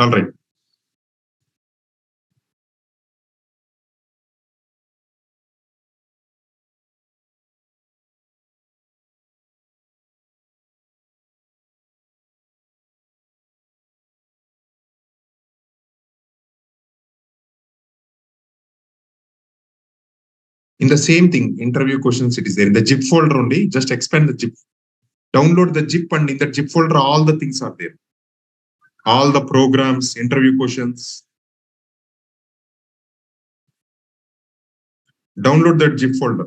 All right. In the same thing, interview questions, it is there in the zip folder only. Just expand the zip, download the zip, and in the zip folder, all the things are there. All the programs, interview questions. Download that zip folder.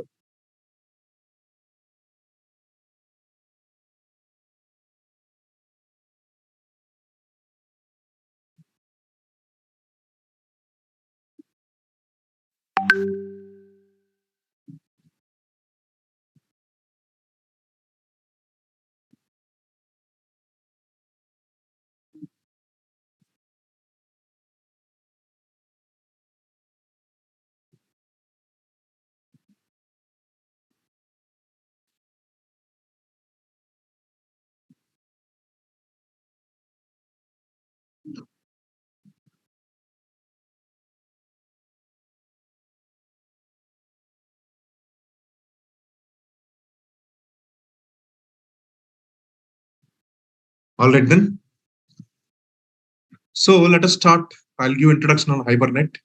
All right then. So let us start. I'll give introduction on hibernate.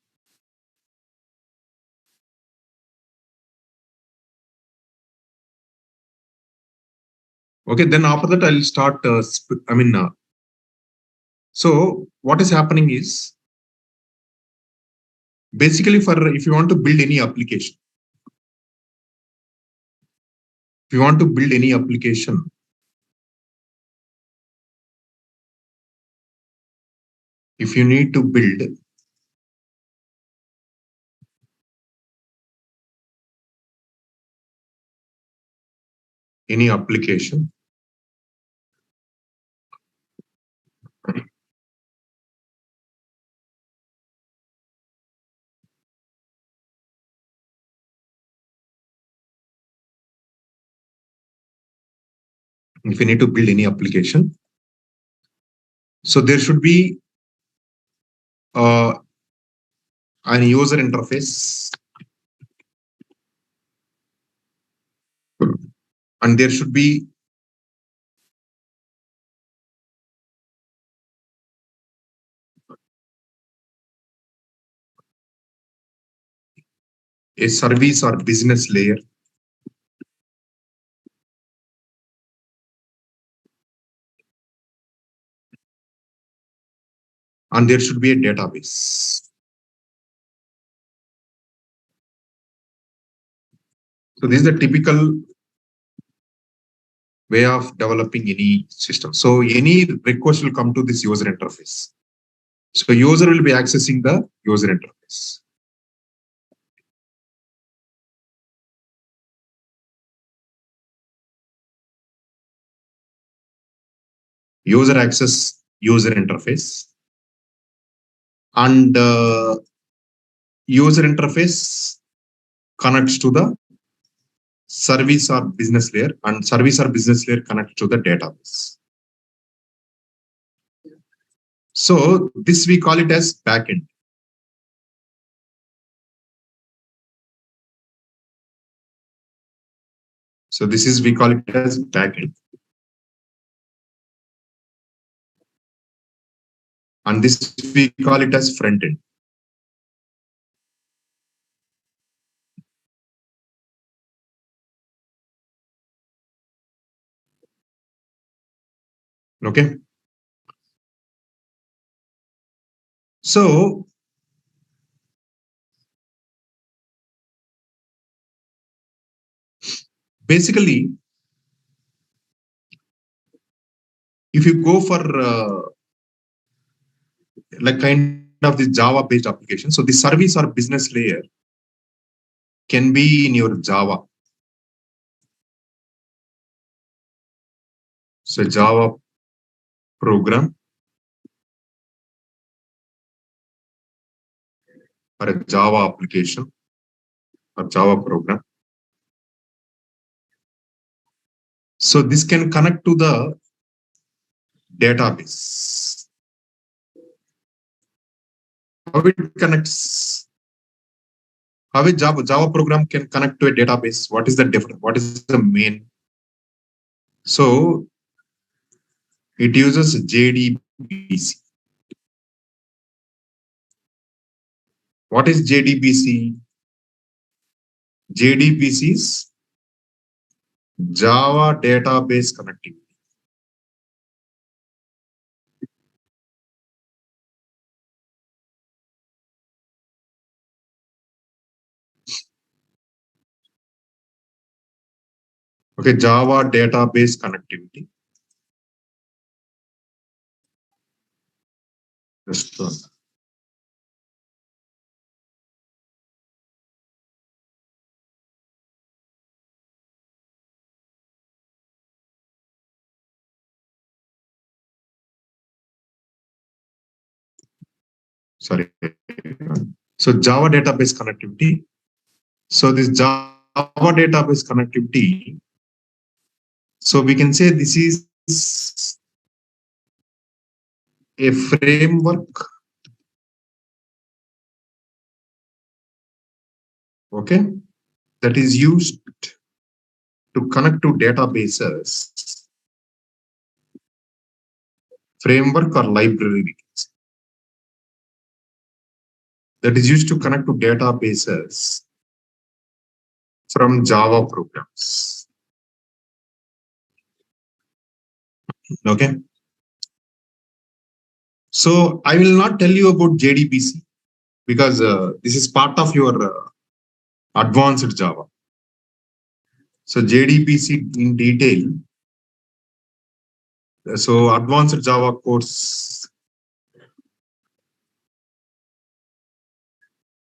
Okay, then after that I'll start. So what is happening is basically for if you want to build any application, if you want to build any application, if you need to build any application, if you need to build any application, so there should be an user interface, and there should be a service or business layer, and there should be a database. So this is the typical way of developing any system. So any request will come to this user interface. So user will be accessing the user interface. User access user interface, and user interface connects to the service or business layer, and service or business layer connects to the database. So this we call it as backend. So this is, we call it as backend. And this we call it as front end. Okay. So basically, if you go for like kind of the Java based application, so the service or business layer can be in your Java. So Java program or a Java application or Java program. So this can connect to the database. how it connects, how a Java program can connect to a database. What is the difference? What is the main? So it uses JDBC. What is JDBC? JDBC is Java Database Connectivity. Okay, Java Database Connectivity. Just one. Sorry. So Java Database Connectivity. So this Java Database Connectivity, so we can say this is a framework, okay, that is used to connect to databases, framework or library, we can say, that is used to connect to databases from Java programs. Okay. So I will not tell you about JDBC because this is part of your advanced Java. So JDBC in detail. So advanced Java course.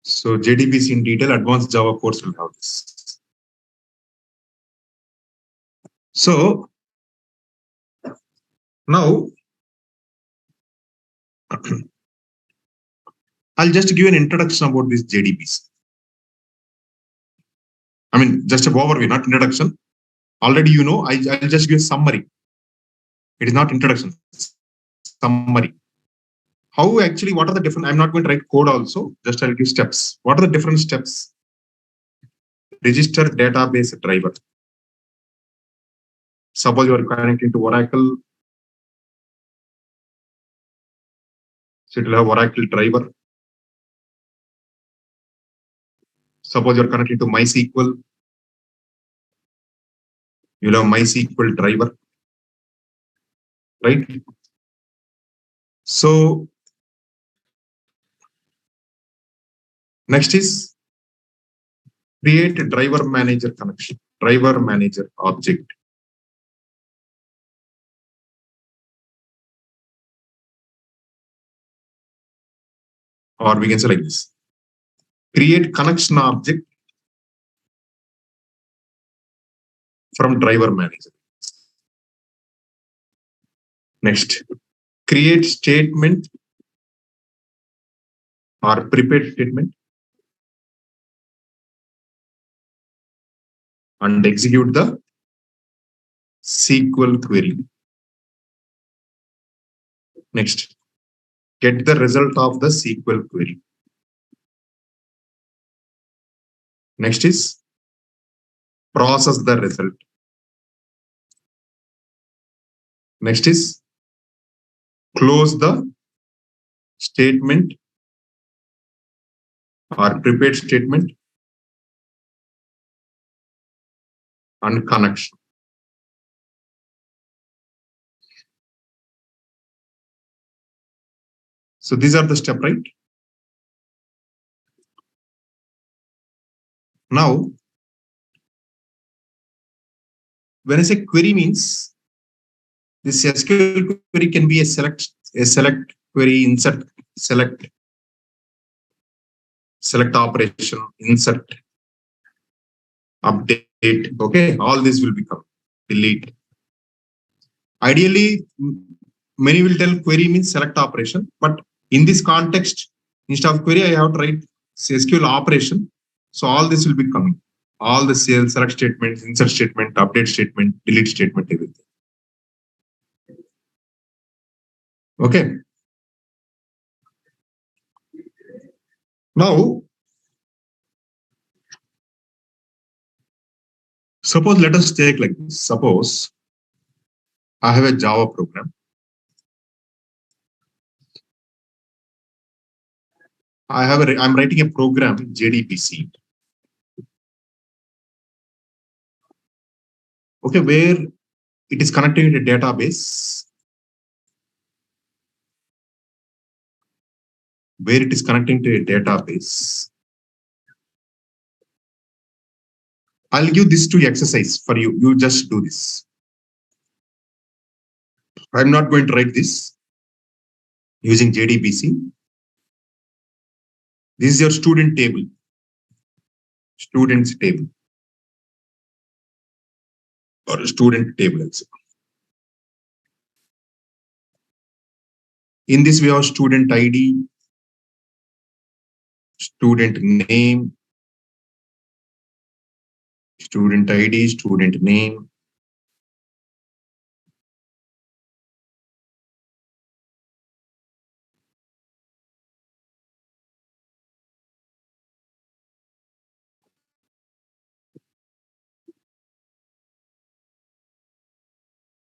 So JDBC in detail, advanced Java course will have this. So now I'll just give you an introduction about this JDBC. I mean, just a overview, not introduction. Already you know, I'll just give a summary. It is not introduction, summary. How actually, what are the different, I'm not going to write code also, just I'll give steps. What are the different steps? Register database driver. Suppose you are connecting to Oracle. So it will have Oracle driver. Suppose you're connecting to MySQL. You'll have MySQL driver. Right? So next is create a driver manager connection, driver manager object. Or we can say like this. Create connection object from driver manager. Next, create statement or prepared statement and execute the SQL query. Next, get the result of the SQL query. Next is process the result. Next is close the statement or prepared statement and connection. So these are the steps, right? Now, when I say query means this SQL query can be a select query, insert, select operation, insert, update. Okay, all this will become delete. Ideally, many will tell query means select operation, but in this context, instead of query, I have to write SQL operation. So all this will be coming. All the select statements, insert statement, update statement, delete statement, everything. Okay. Now, suppose let us take like this. Suppose I have a Java program. I'm writing a program JDBC. Okay, where it is connecting to a database. Where it is connecting to a database. I'll give this to exercise for you. You just do this. I'm not going to write this using JDBC. This is your student table. Students table. Or student table. In this, we have student ID, student name, student ID, student name.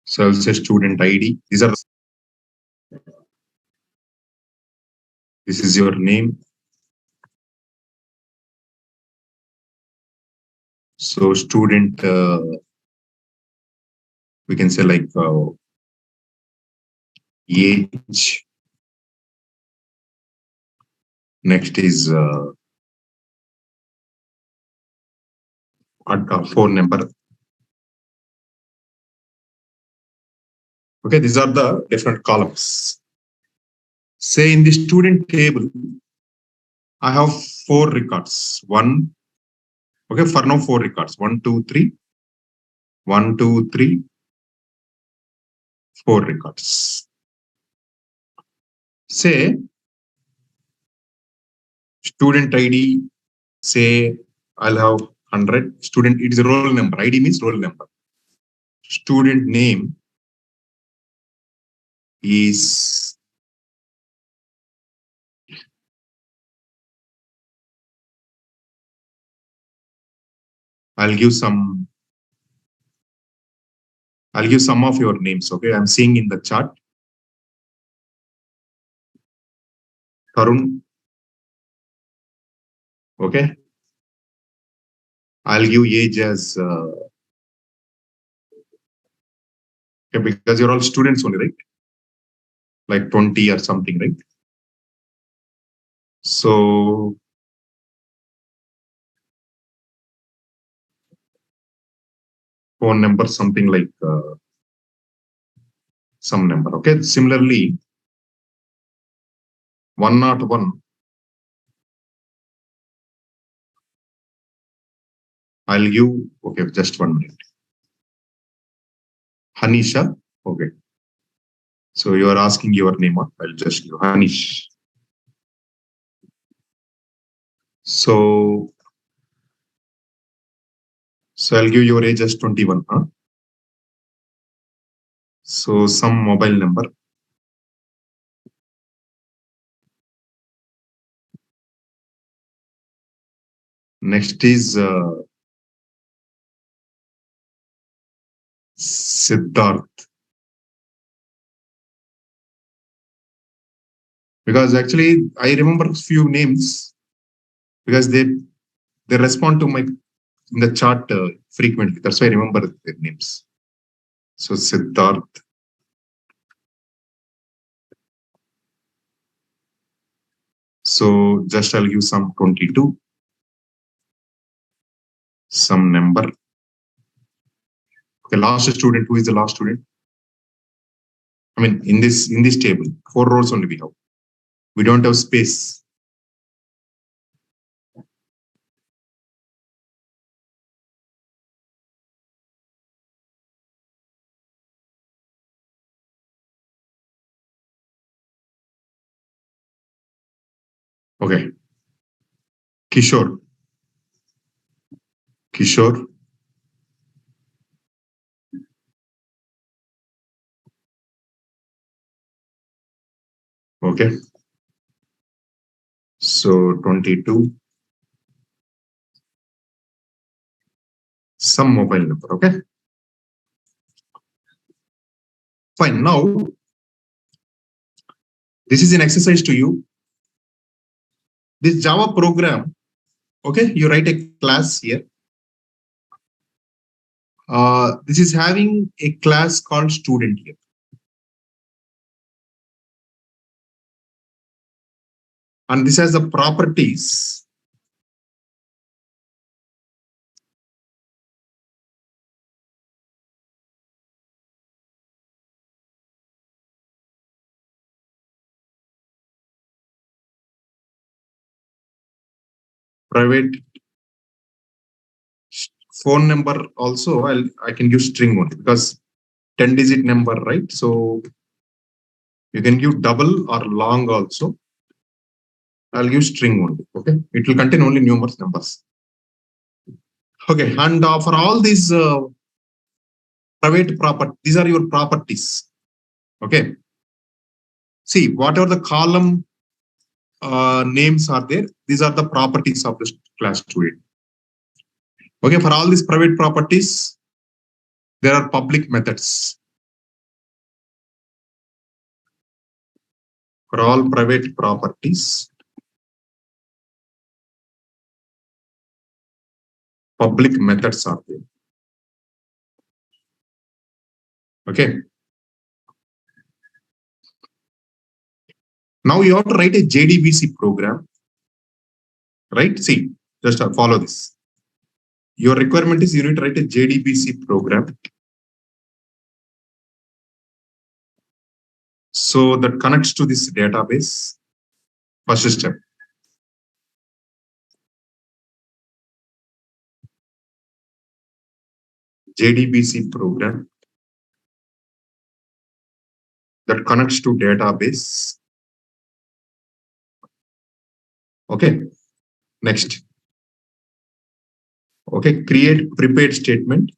So I'll say student ID. This is your name. So student, we can say like age. Next is phone number. Okay, these are the different columns. Say in the student table, I have 4 records. Okay, for now 4 records. 1, 2, 3. 1, 2, 3. 4 records. Say student ID, say I'll have 100. Student, it is a roll number. ID means roll number. Student name is I'll give some of your names. Okay, I'm seeing in the chart. Tarun. Okay. I'll give age as okay, because you're all students only, right? Like 20 or something, right? So phone number, something like some number. Okay. Similarly, 101. I'll give, okay, just 1 minute. Hanisha. Okay. So you are asking your name. I'll just give Hanish. So I'll give your age as 21. Huh? So some mobile number. Next is Siddharth. Because actually I remember few names because they respond to my in the chart frequently. That's why I remember their names. So Siddharth. So just I'll give some 22. Some number. Okay, last student. Who is the last student? I mean, in this table, 4 rows only we have. We don't have space. Okay. Kishore. Kishore. Okay. So 22, some mobile number. Okay. Fine. Now, this is an exercise to you. This Java program, okay, you write a class here. This is having a class called student here. And this has the properties. Private phone number also, I can give string only because 10-digit number, right? So you can give double or long also. I'll give string only. Okay. It will contain only numerous numbers. Okay. And for all these private property, these are your properties. Okay. See, whatever the column names are there, these are the properties of the class student. Okay. For all these private properties, there are public methods. For all private properties, public methods are there. Okay. Now you have to write a JDBC program, right? See, just follow this. Your requirement is you need to write a JDBC program. So that connects to this database. First step. JDBC program that connects to database. Okay. Next. Okay. Create prepared statement.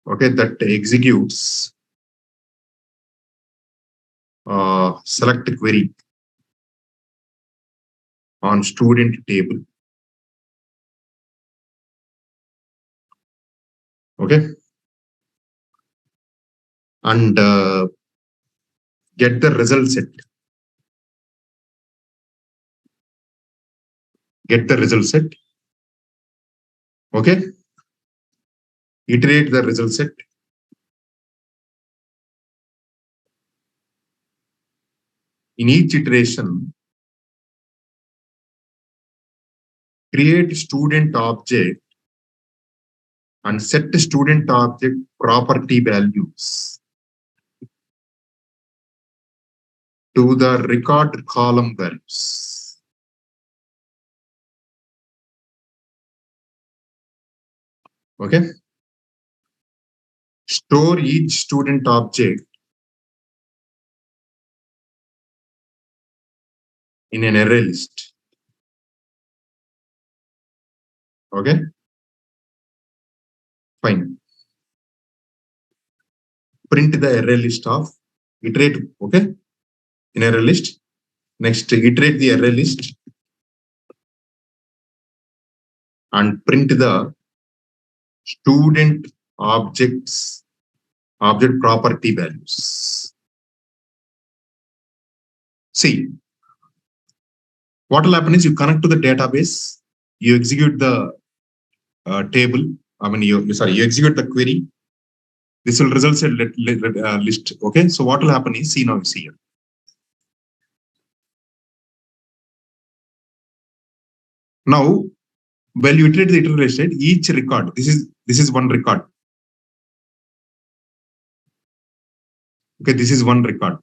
Okay. That executes select query on student table. Okay. And get the result set. Get the result set. Okay. Iterate the result set. In each iteration, create student object and set the student object property values to the record column values. Okay. Store each student object in an array list. Okay. Fine. Print the array list of iterate. Okay. In array list. Next, iterate the array list and print the student objects, object property values. See, what will happen is you connect to the database, you execute the table. I mean, you execute the query. This will result in list. Okay. So what will happen is, see now, you see here. Now, when you iterate the iteration, each record, this is one record. Okay, this is one record.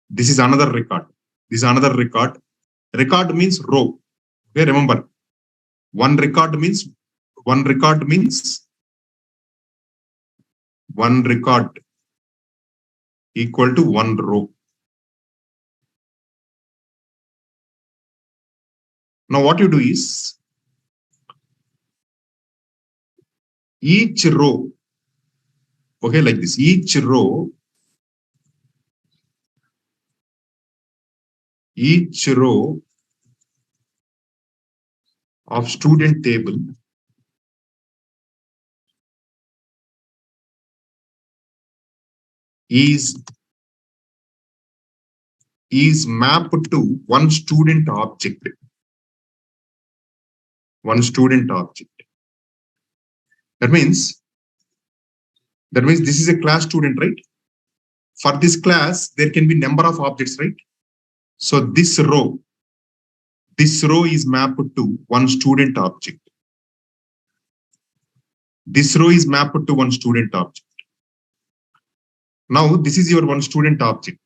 This is another record. This is another record. Record means row. Okay, remember, one record means one record equal to one row. Now what you do is each row, Okay, like this. Each row of student table is mapped to one student object. One student object. That means this is a class student, right? For this class, there can be number of objects, right? So this row is mapped to one student object. This row is mapped to one student object. Now, this is your one student object.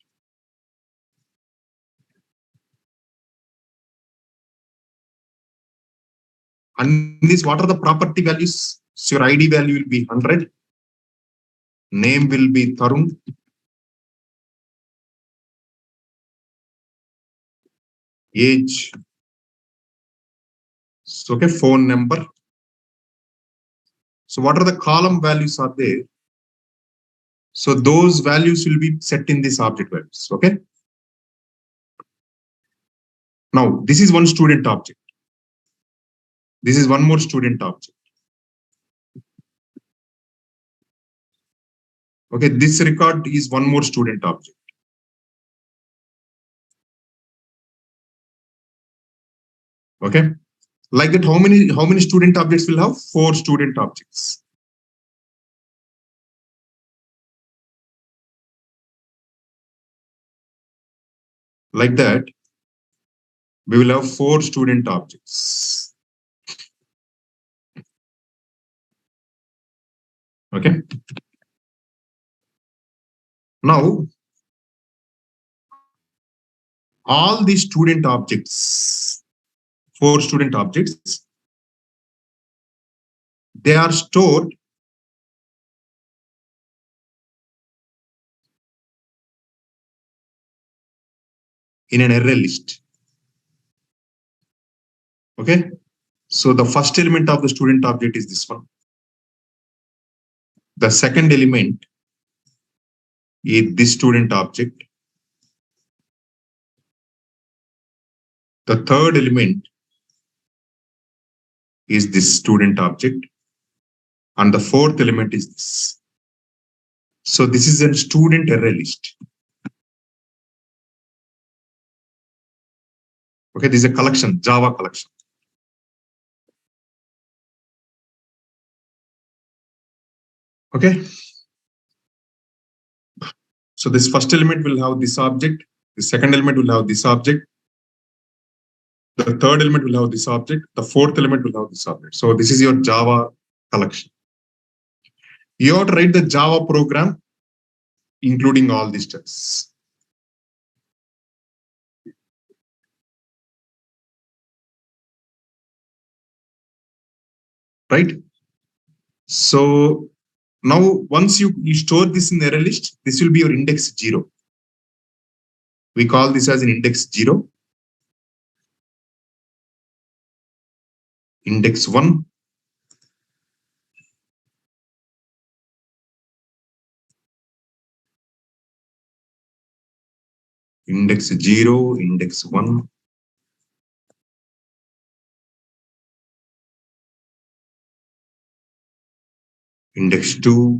And this, what are the property values? So your ID value will be 100. Name will be Tarun. Age. So, okay, phone number. So what are the column values are there? So those values will be set in this object values. Okay. Now, this is one student object. This is one more student object. Okay, this record is one more student object. Okay, like that, how many student objects will have? 4 student objects. Like that, we will have 4 student objects. Okay. Now, all these student objects, 4 student objects, they are stored in an array list. Okay. So the first element of the student object is this one. The second element is this student object. The third element is this student object. And the fourth element is this. So this is a student array list. Okay, this is a collection, Java collection. Okay. So this first element will have this object. The second element will have this object. The third element will have this object. The fourth element will have this object. So this is your Java collection. You have to write the Java program, including all these steps. Right? So now once you store this in the array list, this will be your index 0. We call this as an index 0. Index 1. Index 0, index 1. Index 2.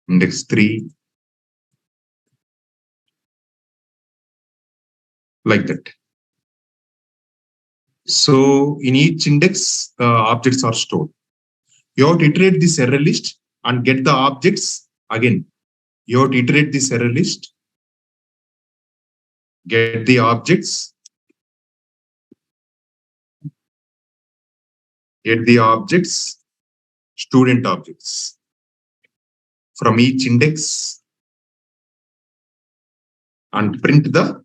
Index 3. Like that. So in each index, the objects are stored. You have to iterate this array list and get the objects again. You have to iterate this array list, get the objects, student objects from each index, and print the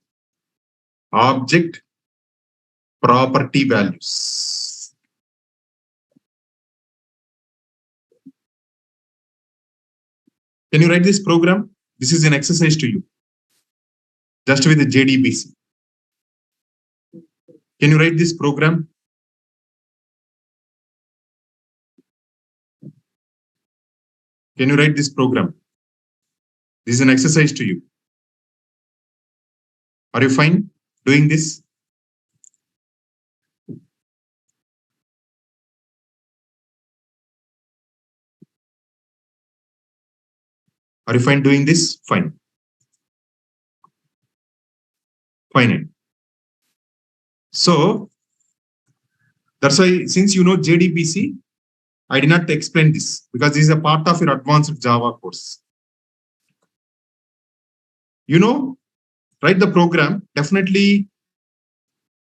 object property values. Can you write this program? This is an exercise to you, just with the JDBC. Can you write this program? Can you write this program? This is an exercise to you. Are you fine doing this? Are you fine doing this? Fine. Fine. So that's why, since you know JDBC, I did not explain this because this is a part of your advanced Java course. You know, write the program. Definitely,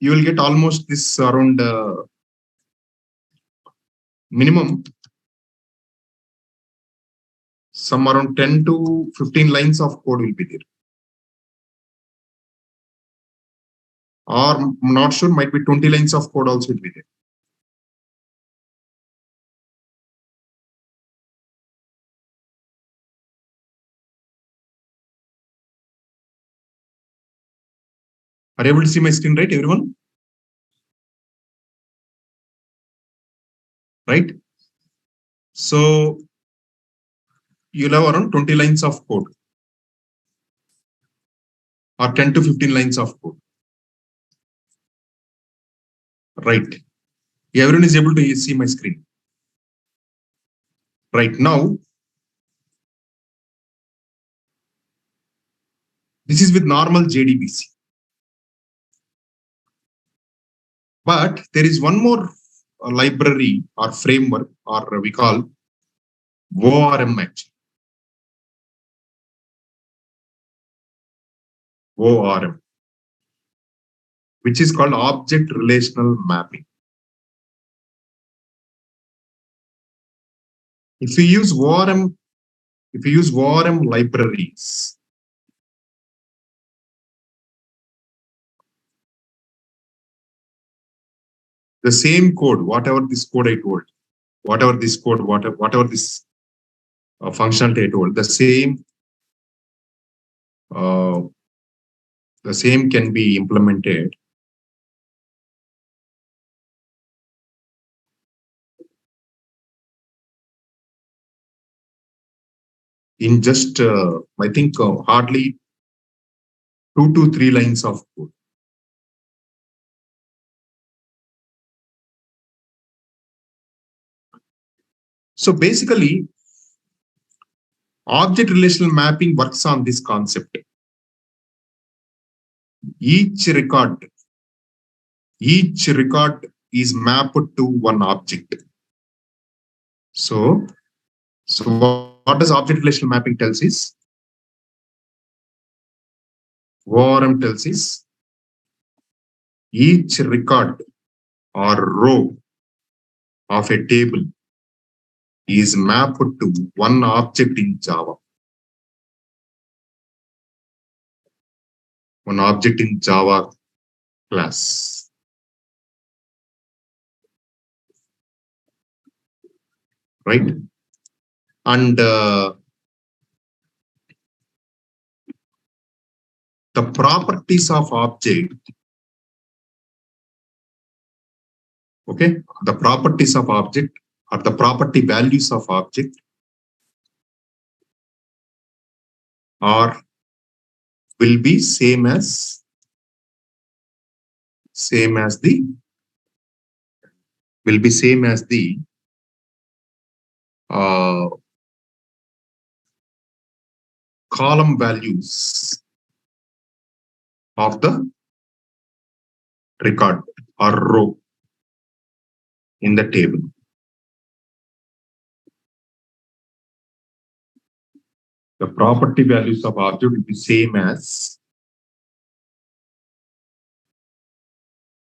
you will get almost this around minimum some around 10 to 15 lines of code will be there. Or I'm not sure, might be 20 lines of code also will be there. Are you able to see my screen, right, everyone? Right? So you'll have around 20 lines of code or 10 to 15 lines of code. Right. Everyone is able to see my screen. Right now, this is with normal JDBC. But there is one more library or framework, or we call ORM actually. ORM, which is called object relational mapping. If you use ORM libraries, the same code, whatever this code I told, whatever this code, whatever this functionality I told, the same can be implemented in just, I think, hardly 2 to 3 lines of code. So basically, object relational mapping works on this concept. Each record is mapped to one object. So what does object relational mapping tells is? ORM tells is each record or row of a table is mapped to one object in Java. One object in Java class. Right? And the properties of object, okay, the properties of object or the property values of object will be same as the column values of the record or row in the table. The property values of object will be same as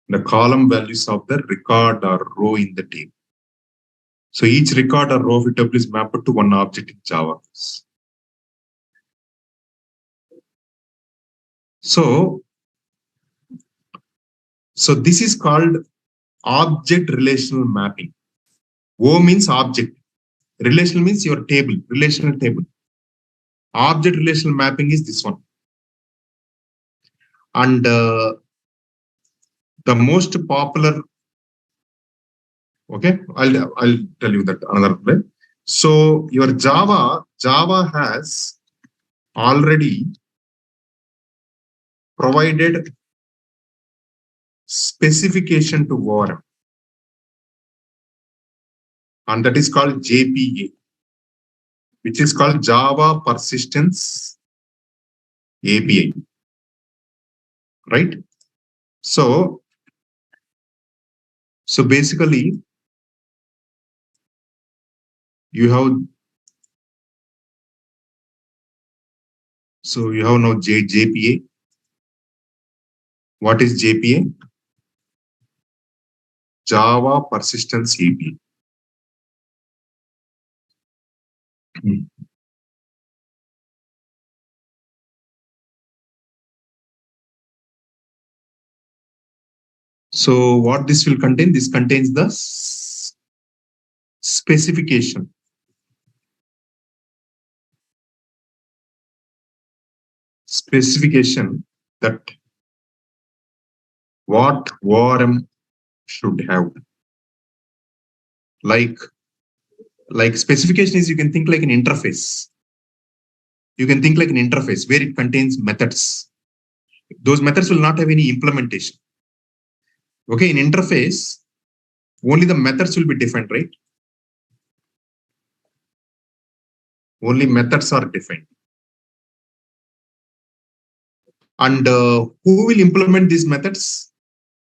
the column values of the record or row in the table. So each record or row of a table is mapped to one object in Java. So this is called object relational mapping. O means object. Relational means your table, relational table. Object relational mapping is this one. And the most popular. Okay, I'll tell you that another way. So your Java has already provided specification to ORM, and that is called JPA, which is called Java Persistence API, right? So basically you have now JPA. What is JPA? Java Persistence API. So what this will contain? This contains the specification. Specification that what ORM should have. Like specification is, you can think like an interface. You can think like an interface where it contains methods. Those methods will not have any implementation. Okay, in interface, only the methods will be defined, right? Only methods are defined. And who will implement these methods?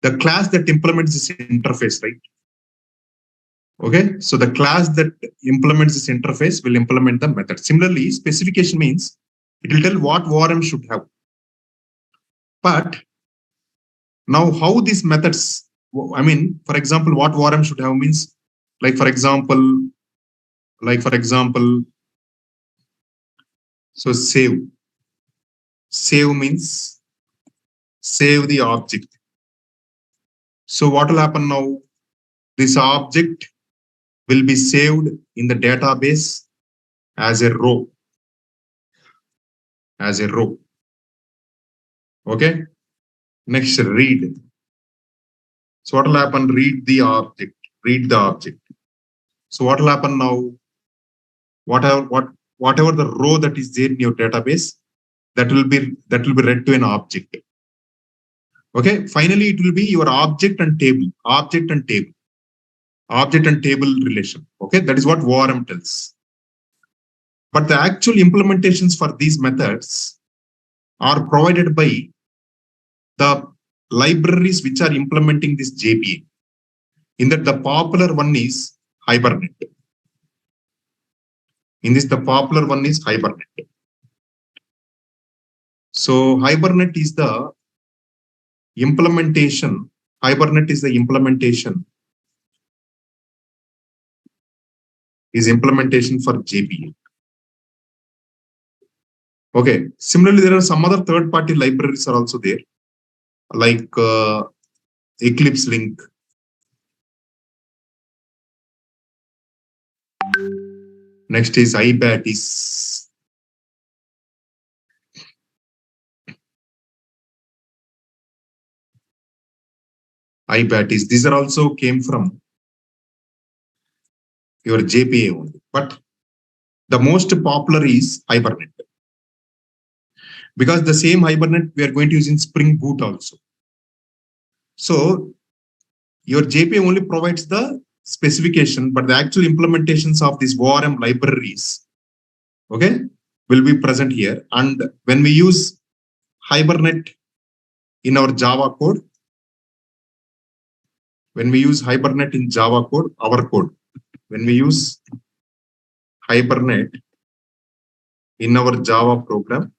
The class that implements this interface, right? Okay, so the class that implements this interface will implement the method. Similarly, specification means it will tell what ORM should have. But now how these methods, I mean, for example, what ORM should have means, like for example, so save. Save means save the object. So what will happen now? This object will be saved in the database as a row. As a row. Okay. Next, read. So what will happen? Read the object. Read the object. So what will happen now? Whatever the row that is there in your database, that will be read to an object. Okay. Finally, it will be your object and table. Object and table. Object and table relation. Okay. That is what ORM tells. But the actual implementations for these methods are provided by the libraries which are implementing this JPA. In that, the popular one is Hibernate. In this, the popular one is Hibernate. So Hibernate is the implementation. Hibernate is the implementation. Is implementation for JPA. Okay. Similarly, there are some other third-party libraries are also there, like Eclipse Link. Next is iBatis. iBatis. These are also came from your JPA only. But the most popular is Hibernate. Because the same Hibernate we are going to use in Spring Boot also. So your JPA only provides the specification, but the actual implementations of these ORM libraries, okay, will be present here. And when we use Hibernate in our Java code, when we use Hibernate in Java code, our code, when we use Hibernate in our Java program,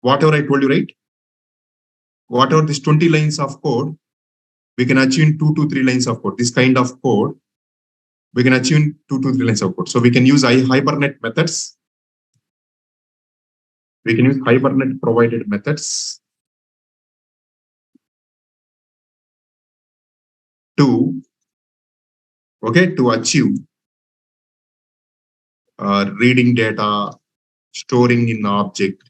whatever I told you, right? Whatever this 20 lines of code, we can achieve in 2 to 3 lines of code. This kind of code, we can achieve in 2 to 3 lines of code. So we can use Hibernate methods. We can use Hibernate provided methods to achieve reading data, storing in object,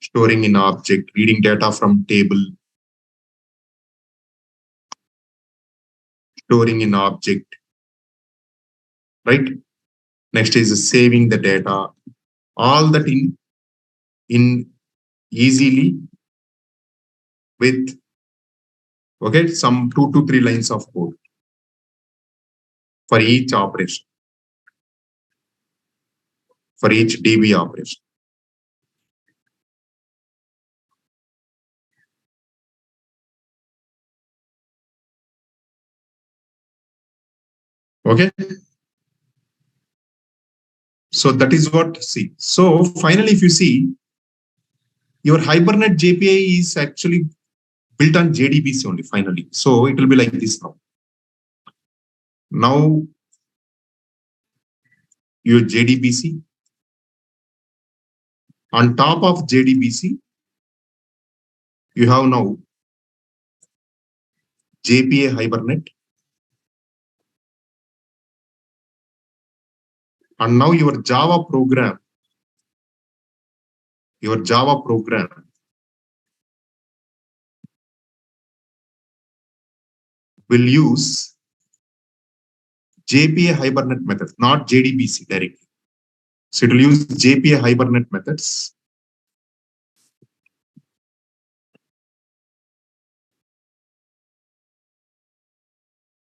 storing in object, reading data from table, storing in object, right? Next is saving the data. All that in easily with some 2 to 3 lines of code for each operation, for each DB operation. Okay. So that is what see. So finally, if you see, your Hibernate JPA is actually built on JDBC only finally. So it will be like this now. Now your JDBC, on top of JDBC, you have now JPA Hibernate. And now your Java program will use JPA Hibernate methods, not JDBC directly. So it will use JPA Hibernate methods.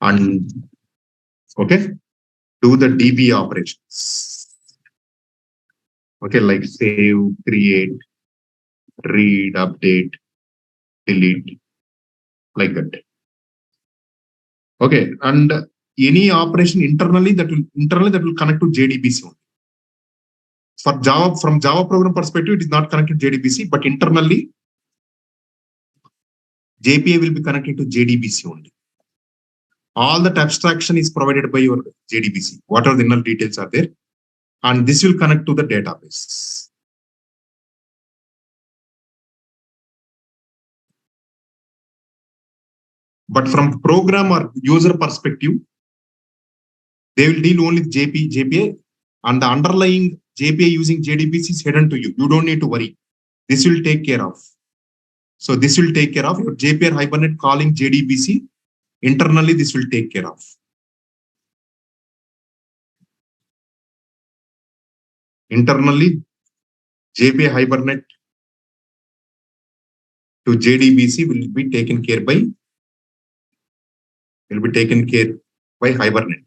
And do the DB operations. Okay, like save, create, read, update, delete, like that. Okay, and any operation internally that will connect to JDBC only. For Java, from Java program perspective, it is not connected to JDBC, but internally JPA will be connected to JDBC only. All that abstraction is provided by your JDBC. What are the inner details are there? And this will connect to the database. But from program or user perspective, they will deal only with JPA, and the underlying JPA using JDBC is hidden to you. You don't need to worry. This will take care of. So this will take care of your JPA Hibernate calling JDBC. Internally, this will take care of. Internally, JPA Hibernate to JDBC will be taken care by Hibernate.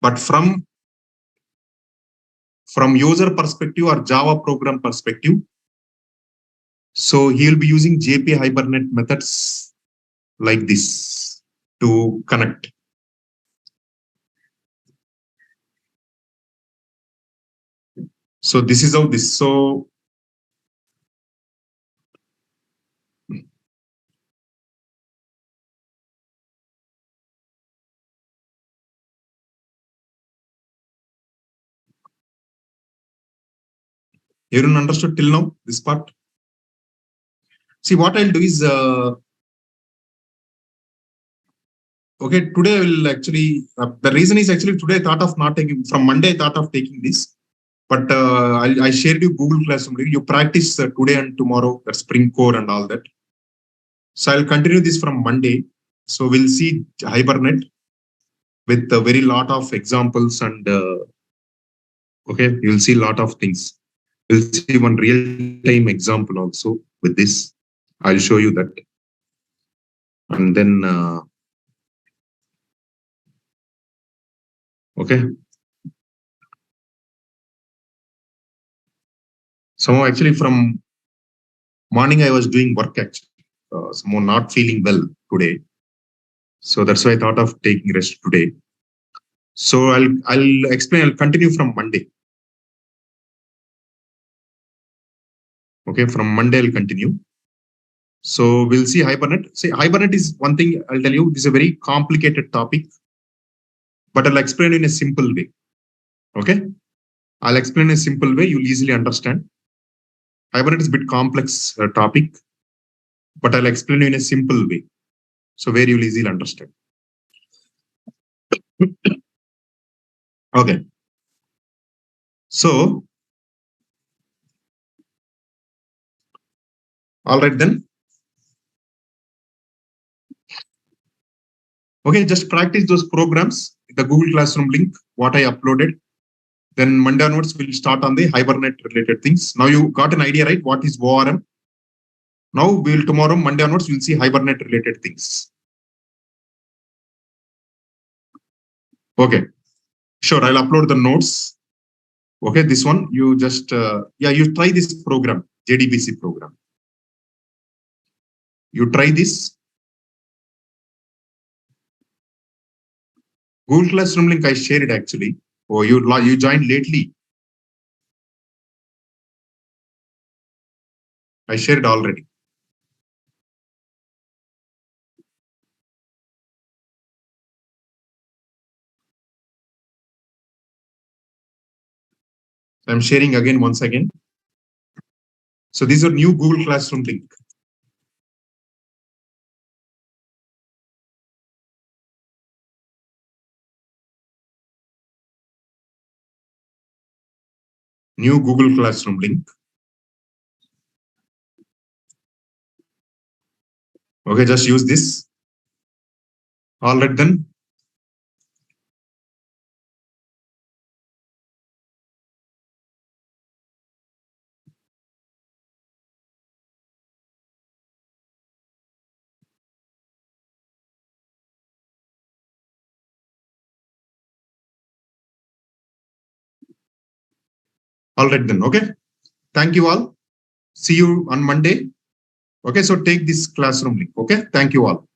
But from user perspective or Java program perspective, so he will be using JPA Hibernate methods like this to connect. So this is how this. So everyone understood till now this part? See, what I'll do is, today I will actually, the reason is actually today I thought of not taking, from Monday I thought of taking this, but I shared you Google Classroom. You practice today and tomorrow, that Spring Core and all that. So I'll continue this from Monday. So we'll see Hibernate with a very lot of examples and, you'll see a lot of things. We'll see one real-time example also with this. I'll show you that. And then, So actually from morning, I was doing work actually. Someone not feeling well today. So that's why I thought of taking rest today. So I'll explain, I'll continue from Monday. Okay, from Monday I'll continue. So we'll see Hibernate. See, Hibernate is one thing I'll tell you, this is a very complicated topic, but I'll explain in a simple way. Okay, I'll explain in a simple way, you'll easily understand. Hibernate is a bit complex topic, but I'll explain in a simple way. So where you'll easily understand. Okay. So All right then. Okay, just practice those programs, the Google Classroom link, what I uploaded. Then Monday onwards, we'll start on the hibernate related things. Now you got an idea, right? What is ORM? Now we'll tomorrow, Monday onwards, we'll see hibernate related things. Okay, sure. I'll upload the notes. Okay, this one, you just, you try this program, JDBC program. You try this. Google Classroom link, I shared it actually. Oh, you joined lately. I shared already. I'm sharing again once again. So these are new Google Classroom link. New Google Classroom link. Okay, just use this. All right then. All right then. Okay. Thank you all. See you on Monday. Okay, so take this classroom link. Okay, thank you all.